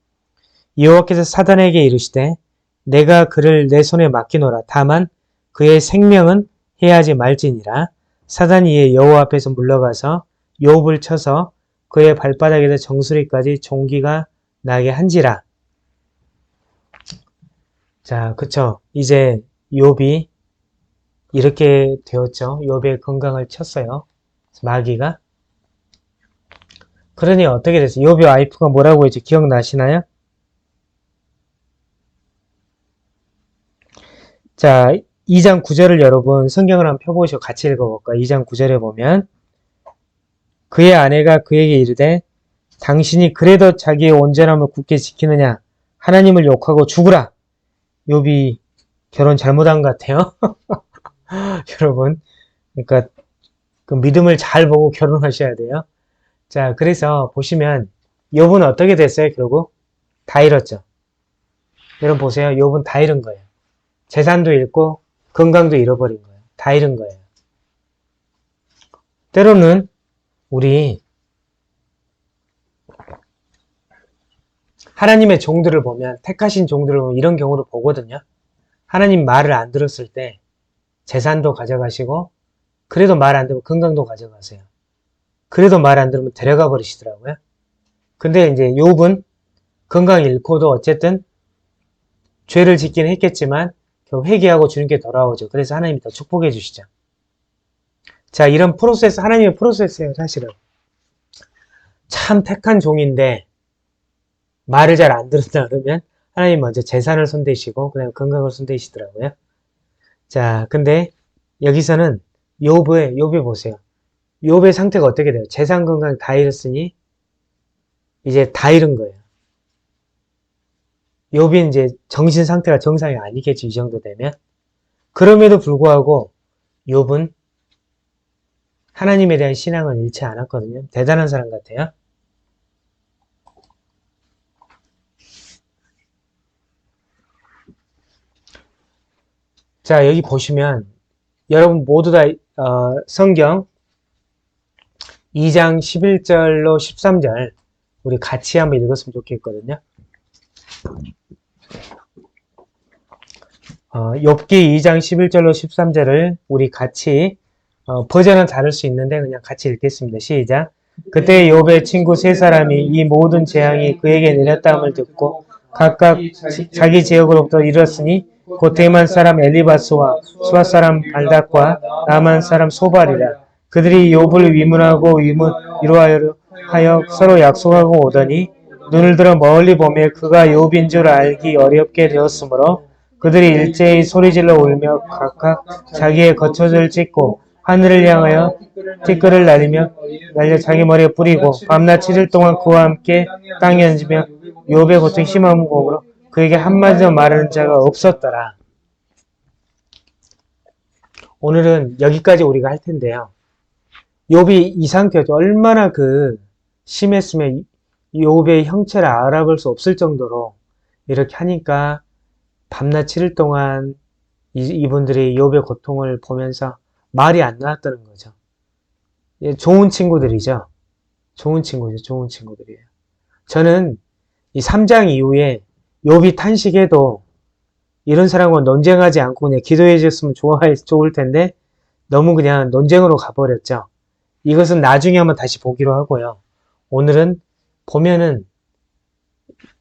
여호와께서 사단에게 이르시되 내가 그를 내 손에 맡기노라. 다만 그의 생명은 해하지 말지니라. 사단이 이에 여호와 앞에서 물러가서 욥을 쳐서 그의 발바닥에서 정수리까지 종기가 나게 한지라. 자, 그쵸. 이제 욥이 이렇게 되었죠. 욥의 건강을 쳤어요. 마귀가. 그러니 어떻게 됐어요? 욥의 와이프가 뭐라고 했죠? 기억나시나요? 자, 2장 9절을 여러분 성경을 한번 펴보시고 같이 읽어볼까요? 2장 9절에 보면 그의 아내가 그에게 이르되 당신이 그래도 자기의 온전함을 굳게 지키느냐? 하나님을 욕하고 죽으라. 욥이 결혼 잘못한 것 같아요. 여러분, 그러니까 그 믿음을 잘 보고 결혼하셔야 돼요. 자, 그래서 보시면 욥은 어떻게 됐어요? 결국 다 잃었죠. 여러분 보세요. 욥은 다 잃은 거예요. 재산도 잃고 건강도 잃어버린 거예요. 다 잃은 거예요. 때로는 우리 하나님의 종들을 보면, 택하신 종들을 보면 이런 경우를 보거든요. 하나님 말을 안 들었을 때 재산도 가져가시고, 그래도 말 안 들으면 건강도 가져가세요. 그래도 말 안 들으면 데려가 버리시더라고요. 근데 이제 욥은 건강 잃고도 어쨌든 죄를 짓긴 했겠지만 결국 회개하고 주님께 돌아오죠. 그래서 하나님이 더 축복해 주시죠. 자, 이런 프로세스, 하나님의 프로세스예요, 사실은. 참 택한 종인데 말을 잘 안 들었다 그러면 하나님 먼저 재산을 손대시고 그 다음에 건강을 손대시더라고요. 자, 근데 여기서는 욥이 보세요. 욥의 상태가 어떻게 돼요? 재산 건강 다 잃었으니 이제 다 잃은 거예요. 욥이 이제 정신 상태가 정상이 아니겠지, 이 정도 되면. 그럼에도 불구하고 욥은 하나님에 대한 신앙을 잃지 않았거든요. 대단한 사람 같아요. 자, 여기 보시면 여러분 모두 다 성경 2장 11절로 13절 우리 같이 한번 읽었으면 좋겠거든요. 욥기 2장 11절로 13절을 우리 같이 버전은 다를 수 있는데 그냥 같이 읽겠습니다. 시작. 그때 욥의 친구 세 사람이 이 모든 재앙이 그에게 내렸다함을 듣고 각각 자기 지역으로부터 이르렀으니 곧 대만 사람 엘리바스와 수아 사람 발닥과 나만 사람 소발이라. 그들이 욥을 위문하고 위로하여 서로 약속하고 오더니 눈을 들어 멀리 보매 그가 욥인 줄 알기 어렵게 되었으므로 그들이 일제히 소리질러 울며 각각 자기의 거처를 찢고 하늘을 향하여 티끌을 날려 자기 머리에 뿌리고 밤낮 7일 동안 그와 함께 땅에 앉으며 욥의 고통이 심한 몸으로 그에게 한마디도 말하는 자가 없었더라. 오늘은 여기까지 우리가 할 텐데요. 욥이 이 상태였죠. 얼마나 심했으면 욥의 형체를 알아볼 수 없을 정도로 이렇게 하니까 밤낮 7일 동안 이분들이 욥의 고통을 보면서 말이 안 나왔다는 거죠. 예, 좋은 친구들이죠. 좋은 친구죠. 좋은 친구들이에요. 저는 이 3장 이후에 욥이 탄식해도 이런 사람과 논쟁하지 않고 그냥 기도해 줬으면 좋을 텐데 너무 그냥 논쟁으로 가버렸죠. 이것은 나중에 한번 다시 보기로 하고요. 오늘은 보면은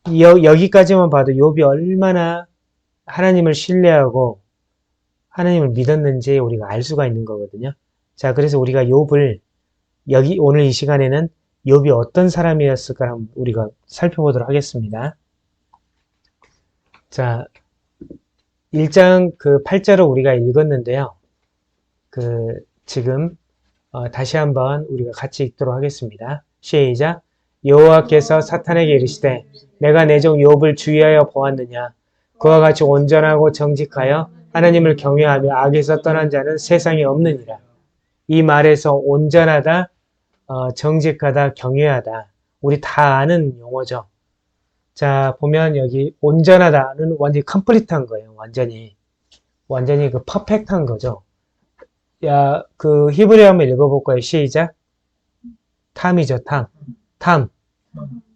여기까지만 봐도 욥이 얼마나 하나님을 신뢰하고 하나님을 믿었는지 우리가 알 수가 있는 거거든요. 자, 그래서 우리가 욥을 오늘 이 시간에는 욥이 어떤 사람이었을까 한번 우리가 살펴보도록 하겠습니다. 자, 1장 8절을 우리가 읽었는데요. 지금 다시 한번 우리가 같이 읽도록 하겠습니다. 시작. 여호와께서 사탄에게 이르시되 내가 내 종 욥을 주의하여 보았느냐. 그와 같이 온전하고 정직하여 하나님을 경외하며 악에서 떠난 자는 세상에 없느니라. 이 말에서 온전하다, 정직하다, 경외하다. 우리 다 아는 용어죠. 자, 보면 여기 온전하다는 완전히 컴플리트한 거예요. 완전히 퍼펙트한 거죠. 야, 히브리어 한번 읽어볼까요? 시작. 탐이죠, 탐.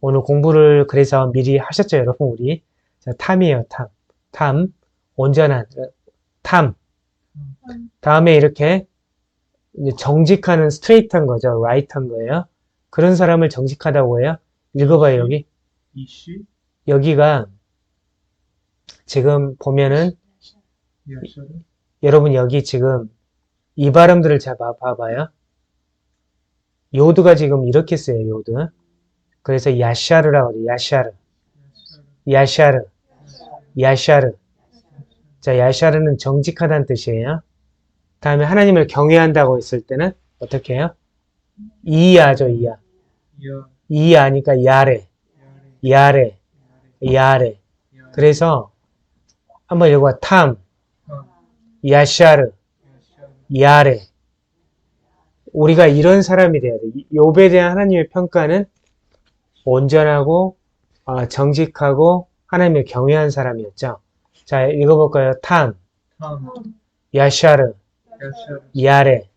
오늘 공부를 그래서 미리 하셨죠, 여러분, 우리. 자, 탐이에요, 탐. 온전한, 탐. 다음에 이렇게 정직하는 스트레이트한 거죠. 라이트한 거예요. 그런 사람을 정직하다고 해요. 읽어봐요, 여기. 여기가 지금 보면은 여러분 여기 지금 이 발음들을 잘 봐봐요. 요드가 지금 이렇게 써요. 요드. 그래서 야샤르라고 해요. 야샤르. 자, 야샤르는 정직하다는 뜻이에요. 다음에 하나님을 경외한다고 했을 때는 어떻게 해요? 이야죠, 이야. 이야니까 야레. 그래서 한번 읽어봐. 탐, 야샤르, 야레. 우리가 이런 사람이 돼야 돼. 욥에 대한 하나님의 평가는 온전하고 정직하고 하나님을 경외한 사람이었죠. 자, 읽어볼까요? 탐, 야샤르, 야레.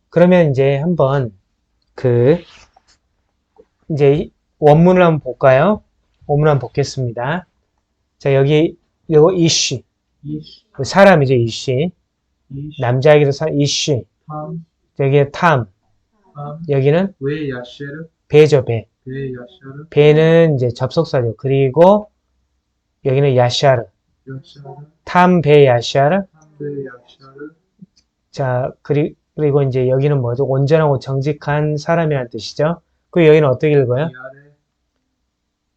그러면 이제 한번 이제 원문을 한번 볼까요? 원문 한번 보겠습니다. 자, 여기 이거 이씨. 사람이죠, 이씨. 남자에게도 이씨. 여기에 탐. 여기는 배죠, 배. 배는 이제 접속사죠. 그리고 여기는 야샤르. 탐, 배, 야샤르. 자, 그리고 이제 여기는 뭐죠? 온전하고 정직한 사람이라는 뜻이죠. 그리고 여기는 어떻게 읽어요?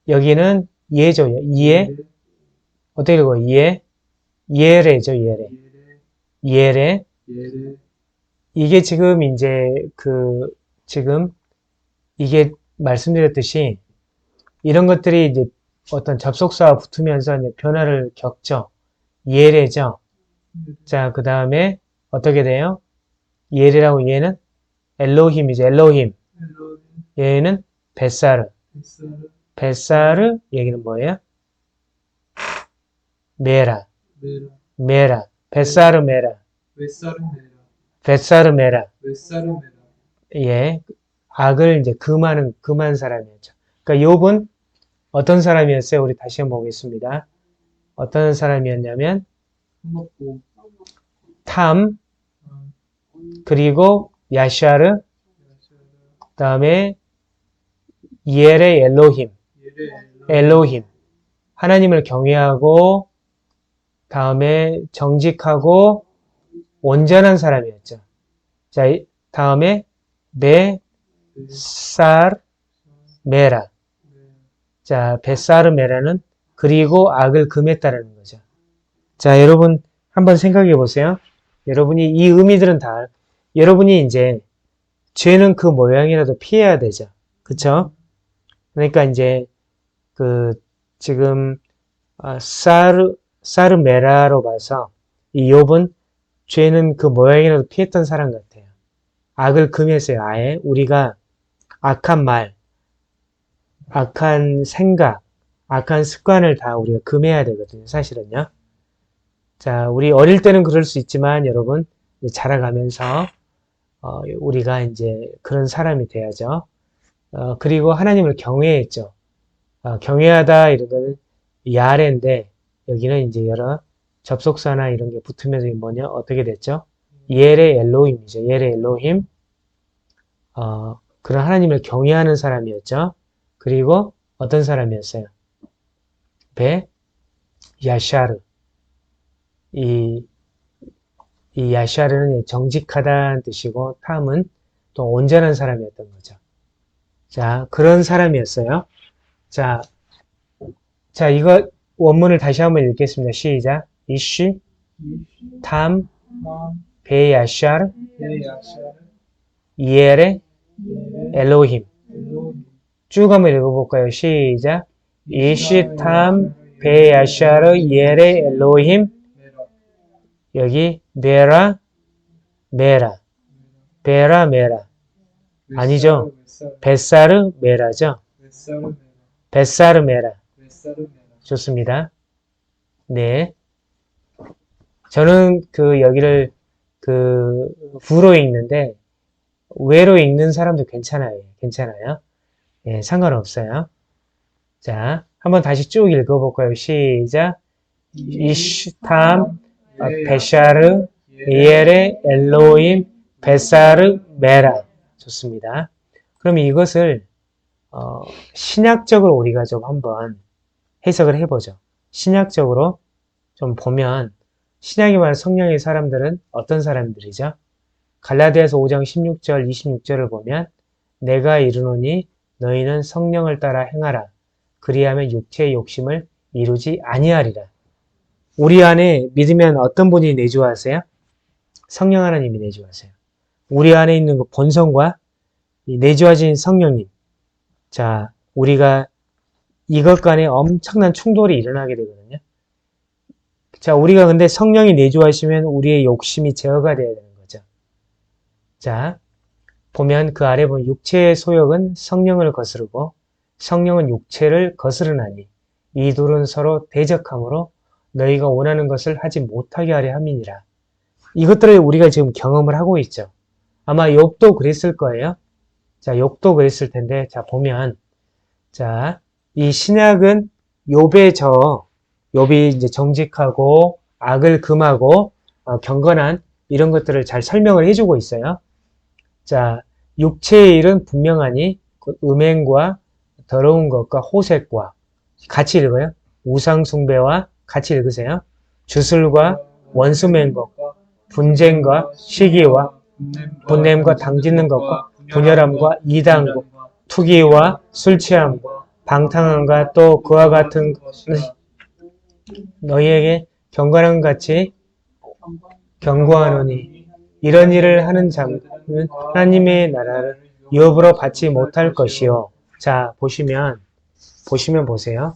여기는 예죠. 예. 어떻게 읽어요? 예. 예레죠, 예레. 이게 지금 이제 지금 이게 말씀드렸듯이 이런 것들이 이제 어떤 접속사와 붙으면서 이제 변화를 겪죠. 예레죠. 자, 그 다음에 어떻게 돼요? 예레라고 얘는 엘로힘이죠. 엘로힘. 얘는 벳사르 얘기는 뭐예요? 메라. 벳사르 메라. 예. 악을 이제 금한 사람이었죠. 그러니까 욥은 어떤 사람이었어요? 우리 다시 한번 보겠습니다. 어떤 사람이었냐면 탐, 그리고 야샤르, 다음에 예레 엘로힘. 하나님을 경외하고 다음에 정직하고 온전한 사람이었죠. 자, 다음에 메사르 메라. 자, 베사르메라는 그리고 악을 금했다라는 거죠. 자, 여러분 한번 생각해 보세요. 여러분이 이 의미들은 다 여러분이 이제 죄는 그 모양이라도 피해야 되죠. 그쵸? 그러니까 이제 그 지금 사르메라로 봐서 이 욥은 죄는 그 모양이라도 피했던 사람 같아요. 악을 금했어요. 아예 우리가 악한 말, 악한 생각, 악한 습관을 다 우리가 금해야 되거든요. 사실은요. 자, 우리 어릴 때는 그럴 수 있지만 여러분 자라가면서 우리가 이제 그런 사람이 돼야죠. 그리고 하나님을 경외했죠. 경외하다 이러면 야레인데 여기는 이제 여러 접속사나 이런 게 붙으면서 뭐냐 어떻게 됐죠? 예레 엘로힘이죠. 예레 엘로힘. 그런 하나님을 경외하는 사람이었죠. 그리고 어떤 사람이었어요? 베 야샤르. 이 야샤르는 정직하다는 뜻이고 탐은 또 온전한 사람이었던 거죠. 자, 그런 사람이었어요. 자, 이거 원문을 다시 한번 읽겠습니다. 시작. 이쉬, 탐, 베야샤르, 예레, 엘로힘. 쭉 한번 읽어볼까요? 시작. 이쉬, 탐, 베야샤르, 예레, 엘로힘. 여기 메라, 메라, 베라, 메라. 아니죠. 베사르, 메라죠. 베사르, 메라. 좋습니다. 네. 저는 여기를 부로 읽는데 외로 읽는 사람도 괜찮아요. 괜찮아요. 예, 상관없어요. 자, 한번 다시 쭉 읽어볼까요? 시작. 이슈탐, 베샤르, 예레, 엘로임, 베사르, 메라. 좋습니다. 그럼 이것을 신약적으로 우리가 좀 한번 해석을 해보죠. 신약적으로 좀 보면 신약이 말하는 성령의 사람들은 어떤 사람들이죠? 갈라디아서 5장 16절, 26절을 보면 내가 이르노니 너희는 성령을 따라 행하라. 그리하면 육체의 욕심을 이루지 아니하리라. 우리 안에 믿으면 어떤 분이 내주하세요? 성령 하나님이 내주하세요. 우리 안에 있는 그 본성과 내주하신 성령님. 자, 우리가 이것 간에 엄청난 충돌이 일어나게 되거든요. 자, 우리가 근데 성령이 내주하시면 우리의 욕심이 제어가 돼야 되는 거죠. 자, 보면 그 아래 보면 육체의 소욕은 성령을 거스르고 성령은 육체를 거스르나니 이 둘은 서로 대적함으로 너희가 원하는 것을 하지 못하게 하려 함이니라. 이것들을 우리가 지금 경험을 하고 있죠. 아마 욥도 그랬을 거예요. 자, 욥도 그랬을 텐데, 자, 보면, 자, 이 신약은 욥이 이제 정직하고 악을 금하고 경건한 이런 것들을 잘 설명을 해주고 있어요. 자, 육체의 일은 분명하니 음행과 더러운 것과 호색과 같이 읽어요. 우상 숭배와 같이 읽으세요. 주술과 원수 맺는 것과 분쟁과 시기와 분냄과 당짓는 것과 분열함과 이단과 투기와 술 취함과 방탕함과 또 그와 같은 너희에게 경건함 같이 경고하노니 이런 일을 하는 자는 하나님의 나라를 유업으로 받지 못할 것이요. 자, 보시면 보세요.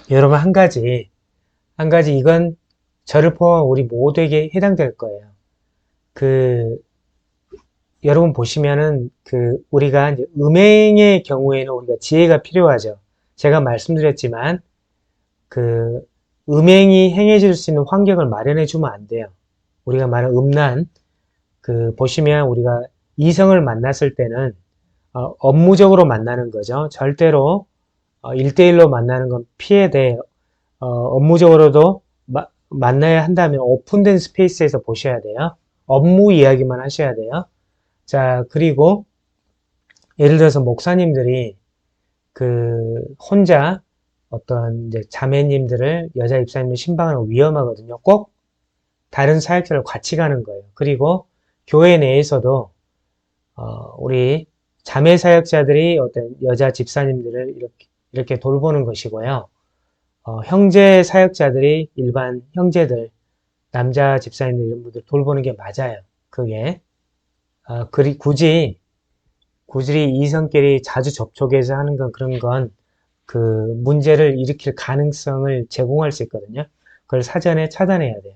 여러분 한 가지 이건 저를 포함한 우리 모두에게 해당될 거예요. 여러분 보시면은 우리가 이제 음행의 경우에는 우리가 지혜가 필요하죠. 제가 말씀드렸지만 음행이 행해질 수 있는 환경을 마련해 주면 안 돼요. 우리가 말하는 음란 보시면 우리가 이성을 만났을 때는 업무적으로 만나는 거죠. 절대로 1대1로 만나는 건 피해야 돼요. 업무적으로도 만나야 한다면 오픈된 스페이스에서 보셔야 돼요. 업무 이야기만 하셔야 돼요. 자, 그리고 예를 들어서 목사님들이 혼자 어떤 이제 자매님들을 여자 입사님을 신방하는 거 위험하거든요. 꼭 다른 사역자를 같이 가는 거예요. 그리고 교회 내에서도 우리 자매 사역자들이 어떤 여자 집사님들을 이렇게 돌보는 것이고요. 형제 사역자들이 일반 형제들, 남자 집사님들 이런 분들 돌보는 게 맞아요. 그게. 굳이 이성끼리 자주 접촉해서 하는 건 그런 건 그 문제를 일으킬 가능성을 제공할 수 있거든요. 그걸 사전에 차단해야 돼요.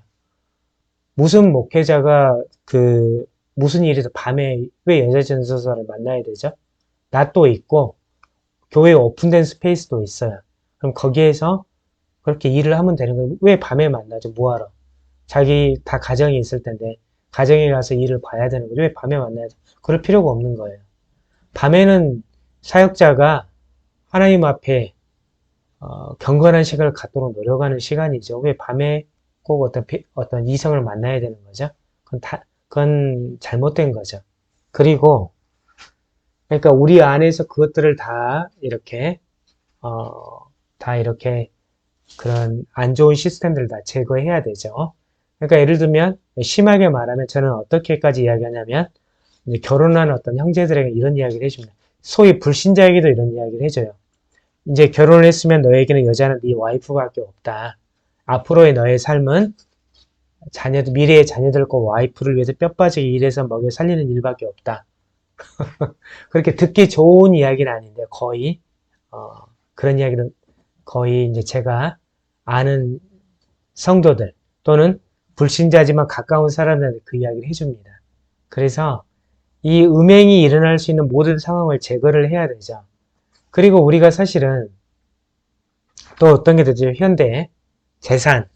무슨 목회자가 무슨 일에서 밤에 왜 여자 전도사를 만나야 되죠? 낮도 있고 교회 오픈된 스페이스도 있어요. 그럼 거기에서 그렇게 일을 하면 되는 거예요. 왜 밤에 만나죠? 뭐하러? 자기 다 가정이 있을 텐데 가정에 가서 일을 봐야 되는 거죠. 왜 밤에 만나야죠? 그럴 필요가 없는 거예요. 밤에는 사역자가 하나님 앞에 경건한 시간을 갖도록 노력하는 시간이죠. 왜 밤에 꼭 어떤 이성을 만나야 되는 거죠? 그건 잘못된 거죠. 그리고 그러니까 우리 안에서 그것들을 다 이렇게 그런 안 좋은 시스템들을 다 제거해야 되죠. 그러니까 예를 들면 심하게 말하면 저는 어떻게까지 이야기하냐면 이제 결혼한 어떤 형제들에게 이런 이야기를 해줍니다. 소위 불신자에게도 이런 이야기를 해줘요. 이제 결혼을 했으면 너에게는 여자는 네 와이프밖에 없다. 앞으로의 너의 삶은 미래의 자녀들과 와이프를 위해서 뼈 빠지게 일해서 먹여 살리는 일밖에 없다. 그렇게 듣기 좋은 이야기는 아닌데 그런 이야기는 거의 이제 제가 아는 성도들 또는 불신자지만 가까운 사람들한테 그 이야기를 해줍니다. 그래서 이 음행이 일어날 수 있는 모든 상황을 제거를 해야 되죠. 그리고 우리가 사실은 또 어떤 게 되죠? 현대 재산,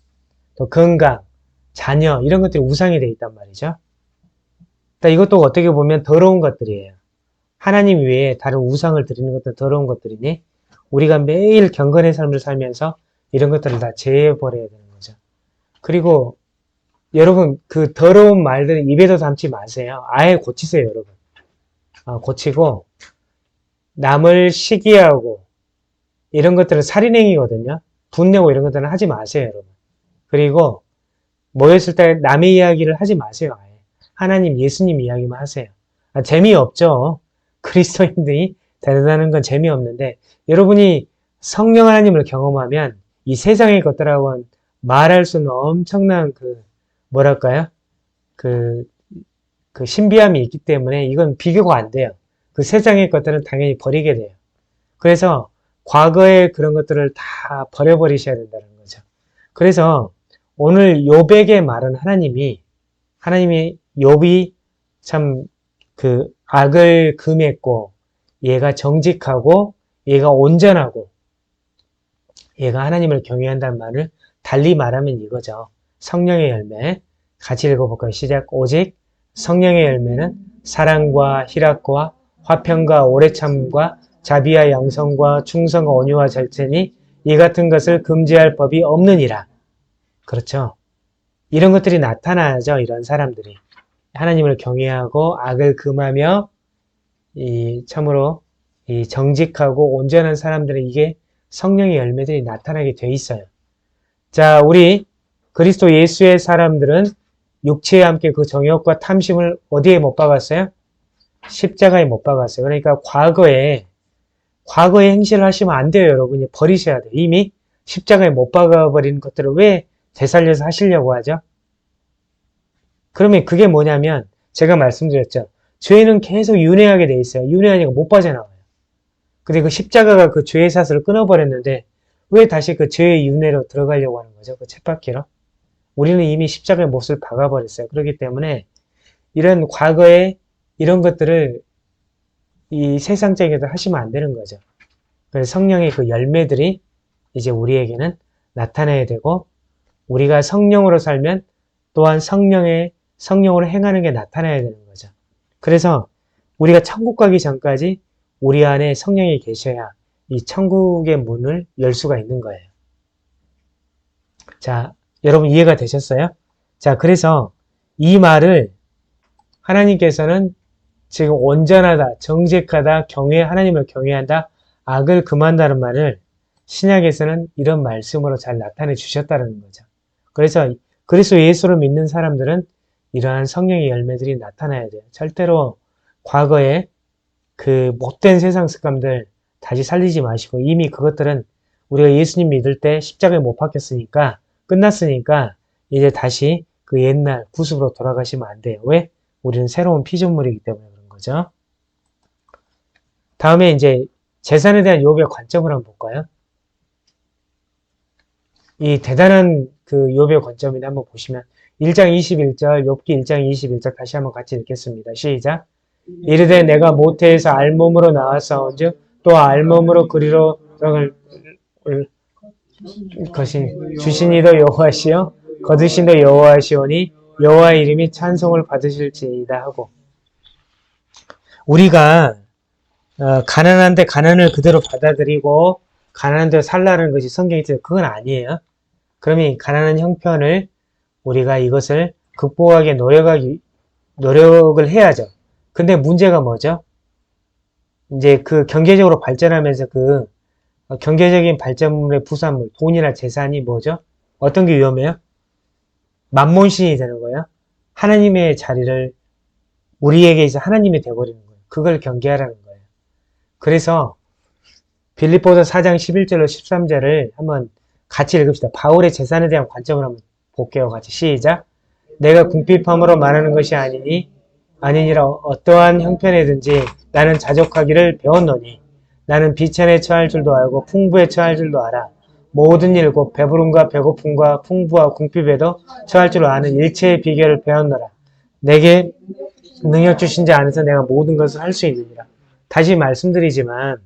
또 건강, 자녀 이런 것들이 우상이 되어 있단 말이죠. 이것도 어떻게 보면 더러운 것들이에요. 하나님 외에 다른 우상을 드리는 것도 더러운 것들이니 우리가 매일 경건의 삶을 살면서 이런 것들을 다 제해버려야 되는 거죠. 그리고 여러분 그 더러운 말들을 입에도 담지 마세요. 아예 고치세요, 여러분. 고치고 남을 시기하고 이런 것들은 살인행위거든요. 분내고 이런 것들은 하지 마세요, 여러분. 그리고 모였을 때 남의 이야기를 하지 마세요. 아예. 하나님, 예수님 이야기만 하세요. 재미없죠. 그리스도인들이 대단한 건 재미없는데 여러분이 성령 하나님을 경험하면 이 세상의 것들하고는 말할 수 없는 엄청난 뭐랄까요? 그 신비함이 있기 때문에 이건 비교가 안 돼요. 그 세상의 것들은 당연히 버리게 돼요. 그래서 과거의 그런 것들을 다 버려버리셔야 된다는 거죠. 그래서 오늘 욥에게 말은 하나님이 욥이 참 악을 금했고 얘가 정직하고 얘가 온전하고 얘가 하나님을 경외한다는 말을 달리 말하면 이거죠. 성령의 열매. 같이 읽어볼까요? 시작. 오직 성령의 열매는 사랑과 희락과 화평과 오래참과 자비와 양성과 충성과 온유와 절제니 이 같은 것을 금지할 법이 없느니라. 그렇죠. 이런 것들이 나타나죠. 이런 사람들이. 하나님을 경외하고 악을 금하며 참으로 정직하고 온전한 사람들은 이게 성령의 열매들이 나타나게 돼 있어요. 자, 우리 그리스도 예수의 사람들은 육체에 함께 그 정욕과 탐심을 어디에 못 박았어요? 십자가에 못 박았어요. 그러니까 과거에 행실을 하시면 안 돼요, 여러분. 버리셔야 돼요. 이미 십자가에 못 박아버린 것들을 왜 되살려서 하시려고 하죠? 그러면 그게 뭐냐면 제가 말씀드렸죠. 죄는 계속 윤회하게 돼 있어요. 윤회하니까 못 빠져나와요. 근데 그 십자가가 그 죄의 사슬을 끊어버렸는데 왜 다시 그 죄의 윤회로 들어가려고 하는 거죠? 그 쳇바퀴로. 우리는 이미 십자가의 못을 박아버렸어요. 그렇기 때문에 이런 과거에 이런 것들을 이 세상적인 것들 하시면 안 되는 거죠. 그래서 성령의 그 열매들이 이제 우리에게는 나타나야 되고 우리가 성령으로 살면 또한 성령으로 행하는 게 나타나야 되는 거죠. 그래서 우리가 천국 가기 전까지 우리 안에 성령이 계셔야 이 천국의 문을 열 수가 있는 거예요. 자, 여러분 이해가 되셨어요? 자, 그래서 이 말을 하나님께서는 지금 온전하다, 정직하다, 하나님을 경외한다, 악을 금한다는 말을 신약에서는 이런 말씀으로 잘 나타내 주셨다는 거죠. 그래서 그리스도 예수를 믿는 사람들은 이러한 성령의 열매들이 나타나야 돼요. 절대로 과거에 그 못된 세상 습관들 다시 살리지 마시고 이미 그것들은 우리가 예수님 믿을 때 십자가에 못 박혔으니까 끝났으니까 이제 다시 그 옛날 구습으로 돌아가시면 안 돼요. 왜? 우리는 새로운 피조물이기 때문에 그런 거죠. 다음에 이제 재산에 대한 욥의 관점을 한번 볼까요? 이 대단한 그 욥의 관점인데 한번 보시면 1장 21절 욥기 1장 21절 다시 한번 같이 읽겠습니다. 시작. 이르되 내가 모태에서 알몸으로 나왔사온즉 또 알몸으로 그리로 들어갈 것인 주신이도 여호와시요 거두신도 여호와시오니 여호와의 이름이 찬송을 받으실지이다 하고 우리가 가난한데 가난을 그대로 받아들이고 가난한 대로 살라는 것이 성경에 있어요. 그건 아니에요. 그러면 가난한 형편을 우리가 이것을 극복하기 노력을 해야죠. 근데 문제가 뭐죠? 이제 그 경제적으로 발전하면서 그 경제적인 발전물의 부산물, 돈이나 재산이 뭐죠? 어떤 게 위험해요? 만몬신이 되는 거예요. 하나님의 자리를 우리에게 있어 하나님이 되어버리는 거예요. 그걸 경계하라는 거예요. 그래서 빌립보서 4장 11절로 13절을 한번 같이 읽읍시다. 바울의 재산에 대한 관점을 한번 볼게요. 같이 시작. 내가 궁핍함으로 말하는 것이 아니니라 어떠한 형편이든지 나는 자족하기를 배웠노니 나는 비천에 처할 줄도 알고 풍부에 처할 줄도 알아. 모든 일 곧 배부름과 배고픔과 풍부와 궁핍에도 처할 줄 아는 일체의 비결을 배웠노라. 내게 능력 주신 자 안에서 내가 모든 것을 할 수 있느니라. 다시 말씀드리지만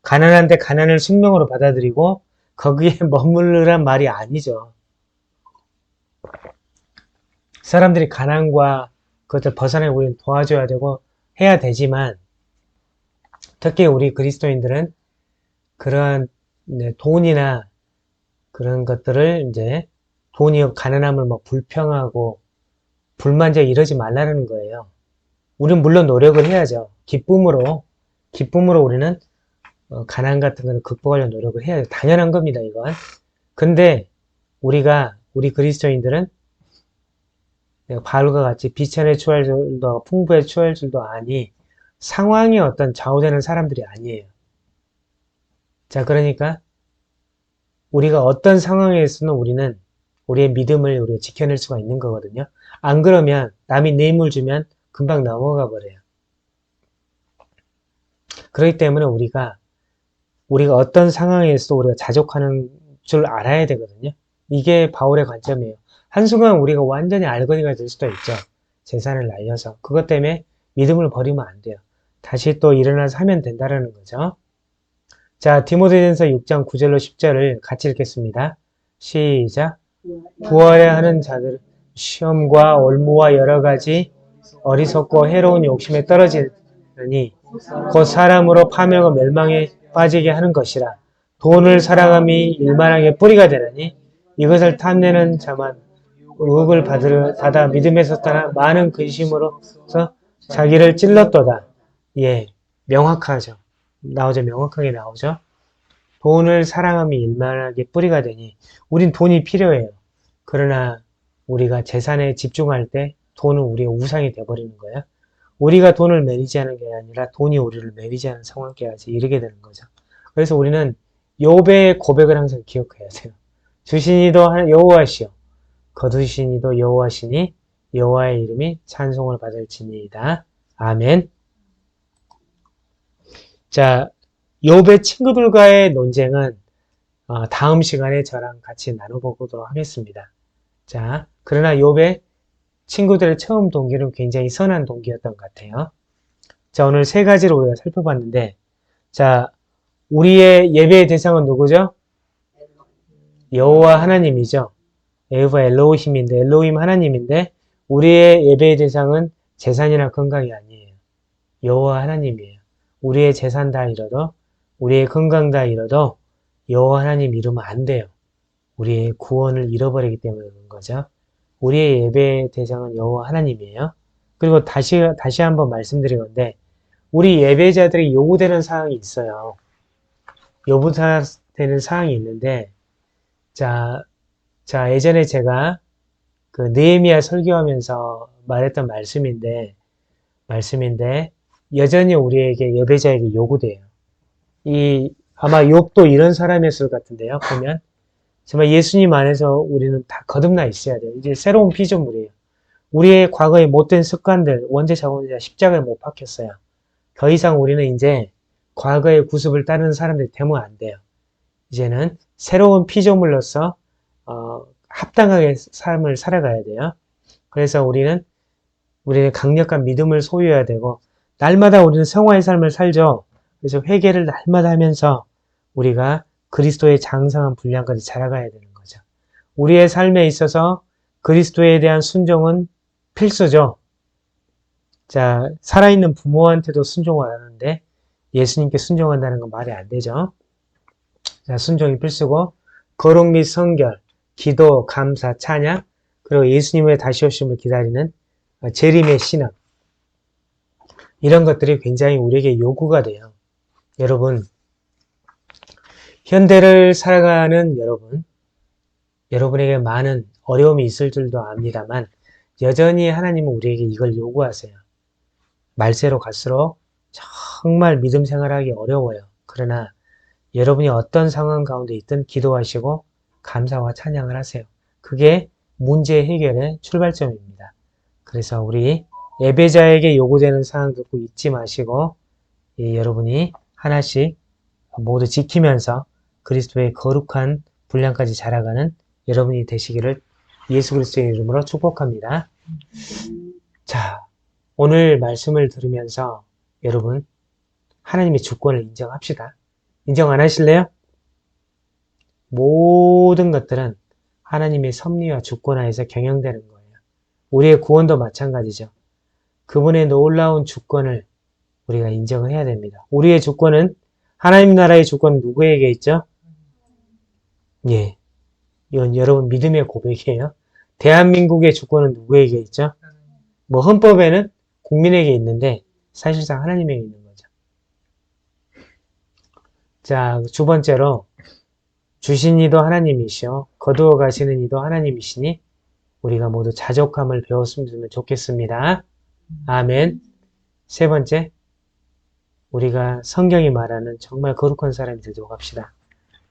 가난한데 가난을 숙명으로 받아들이고 거기에 머무르란 말이 아니죠. 사람들이 가난과 그것을 벗어나고 우리는 도와줘야 되고 해야 되지만 특히 우리 그리스도인들은 그러한 돈이나 그런 것들을 이제 돈이 가난함을 뭐 불평하고 불만족 이러지 말라는 거예요. 우리는 물론 노력을 해야죠. 기쁨으로 우리는 가난 같은 거를 극복하려는 노력을 해야 돼요. 당연한 겁니다, 이건. 근데 우리 그리스도인들은 바울과 같이 비천에 처할 줄도 풍부에 처할 줄도 아니 상황이 어떤 좌우되는 사람들이 아니에요. 자, 그러니까 우리가 어떤 상황에서는 우리는 우리의 믿음을 우리가 지켜낼 수가 있는 거거든요. 안 그러면 남이 뇌물 주면 금방 넘어가 버려요. 그렇기 때문에 우리가 어떤 상황에서 우리가 자족하는 줄 알아야 되거든요. 이게 바울의 관점이에요. 한순간 우리가 완전히 알거니가 될 수도 있죠. 재산을 날려서. 그것 때문에 믿음을 버리면 안 돼요. 다시 또 일어나서 하면 된다는 거죠. 자, 디모데전서 6장 9절로 10절을 같이 읽겠습니다. 시작. 부활해야 하는 자들 시험과 올무와 여러 가지 어리석고 해로운 욕심에 떨어지느니 곧 사람으로 파멸과 멸망에 빠지게 하는 것이라. 돈을 사랑함이 일만하게 뿌리가 되나니 이것을 탐내는 자만 의혹을 받아 믿음에서 떠나 많은 근심으로서 자기를 찔렀도다. 예, 명확하죠. 명확하게 나오죠. 돈을 사랑함이 일만하게 뿌리가 되니 우린 돈이 필요해요. 그러나 우리가 재산에 집중할 때 돈은 우리의 우상이 되어버리는 거예요. 우리가 돈을 매니지하는 게 아니라 돈이 우리를 매니지하는 상황까지 이르게 되는 거죠. 그래서 우리는 욥의 고백을 항상 기억해야 돼요. 주신이도 여호와시요 거두신이도 여호와시니 여호와의 이름이 찬송을 받을지니이다. 아멘. 자, 욥의 친구들과의 논쟁은 다음 시간에 저랑 같이 나눠보도록 하겠습니다. 자, 그러나 욥의 친구들의 처음 동기는 굉장히 선한 동기였던 것 같아요. 자, 오늘 세 가지를 우리가 살펴봤는데, 자, 우리의 예배의 대상은 누구죠? 여호와 하나님이죠. 여호와 엘로힘인데, 엘로힘 하나님인데, 우리의 예배의 대상은 재산이나 건강이 아니에요. 여호와 하나님이에요. 우리의 재산 다 잃어도, 우리의 건강 다 잃어도 여호와 하나님 잃으면 안 돼요. 우리의 구원을 잃어버리기 때문에 그런 거죠. 우리의 예배의 대상은 여호와 하나님이에요. 그리고 다시 한번 말씀드린 건데 우리 예배자들이 요구되는 사항이 있어요. 요구되는 사항이 있는데 자 예전에 제가 그 느헤미야 설교하면서 말했던 말씀인데 여전히 우리에게 예배자에게 요구돼요. 아마 욥도 이런 사람이었을 것 같은데요. 보면 정말 예수님 안에서 우리는 다 거듭나 있어야 돼요. 이제 새로운 피조물이에요. 우리의 과거의 못된 습관들, 원죄 자본자 십자가에 못 박혔어요. 더 이상 우리는 이제 과거의 구습을 따르는 사람들이 되면 안 돼요. 이제는 새로운 피조물로서 합당하게 삶을 살아가야 돼요. 그래서 우리는 강력한 믿음을 소유해야 되고 날마다 우리는 성화의 삶을 살죠. 그래서 회개를 날마다 하면서 우리가 그리스도의 장성한 분량까지 자라가야 되는 거죠. 우리의 삶에 있어서 그리스도에 대한 순종은 필수죠. 자, 살아있는 부모한테도 순종을 하는데 예수님께 순종한다는 건 말이 안 되죠. 자, 순종이 필수고 거룩 및 성결, 기도, 감사, 찬양, 그리고 예수님의 다시 오심을 기다리는 재림의 신앙, 이런 것들이 굉장히 우리에게 요구가 돼요. 여러분, 현대를 살아가는 여러분에게 많은 어려움이 있을 줄도 압니다만 여전히 하나님은 우리에게 이걸 요구하세요. 말세로 갈수록 정말 믿음 생활하기 어려워요. 그러나 여러분이 어떤 상황 가운데 있든 기도하시고 감사와 찬양을 하세요. 그게 문제 해결의 출발점입니다. 그래서 우리 예배자에게 요구되는 사항 듣고 잊지 마시고 여러분이 하나씩 모두 지키면서 그리스도의 거룩한 분량까지 자라가는 여러분이 되시기를 예수 그리스도의 이름으로 축복합니다. 자, 오늘 말씀을 들으면서 여러분 하나님의 주권을 인정합시다. 인정 안 하실래요? 모든 것들은 하나님의 섭리와 주권 하에서 경영되는 거예요. 우리의 구원도 마찬가지죠. 그분의 놀라운 주권을 우리가 인정을 해야 됩니다. 우리의 주권은 하나님 나라의 주권은 누구에게 있죠? 예, 이건 여러분 믿음의 고백이에요. 대한민국의 주권은 누구에게 있죠? 뭐 헌법에는 국민에게 있는데 사실상 하나님에게 있는 거죠. 자, 두 번째로 주신 이도 하나님이시오 거두어 가시는 이도 하나님이시니 우리가 모두 자족함을 배웠으면 좋겠습니다. 아멘. 세 번째, 우리가 성경이 말하는 정말 거룩한 사람이 되도록 합시다.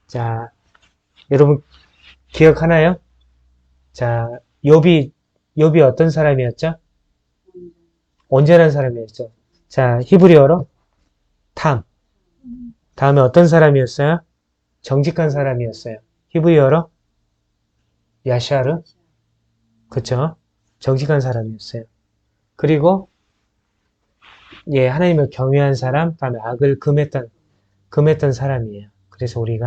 자, 여러분 기억하나요? 자, 욥이 어떤 사람이었죠? 온전한 사람이었죠. 자, 히브리어로 탐. 다음에 어떤 사람이었어요? 정직한 사람이었어요. 히브리어로 야샤르. 그쵸? 정직한 사람이었어요. 그리고 예, 하나님을 경외한 사람, 다음에 악을 금했던 사람이에요. 그래서 우리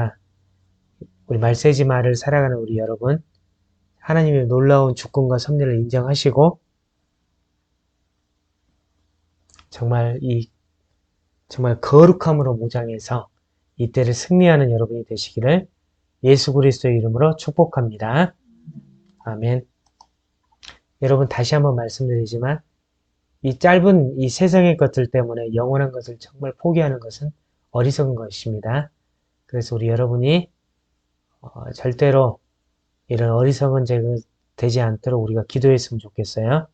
말세지마를 살아가는 우리 여러분, 하나님의 놀라운 주권과 섭리를 인정하시고 정말 거룩함으로 무장해서 이때를 승리하는 여러분이 되시기를 예수 그리스도의 이름으로 축복합니다. 아멘. 여러분 다시 한번 말씀드리지만 이 짧은 이 세상의 것들 때문에 영원한 것을 정말 포기하는 것은 어리석은 것입니다. 그래서 우리 여러분이 절대로 이런 어리석은 죄가 되지 않도록 우리가 기도했으면 좋겠어요.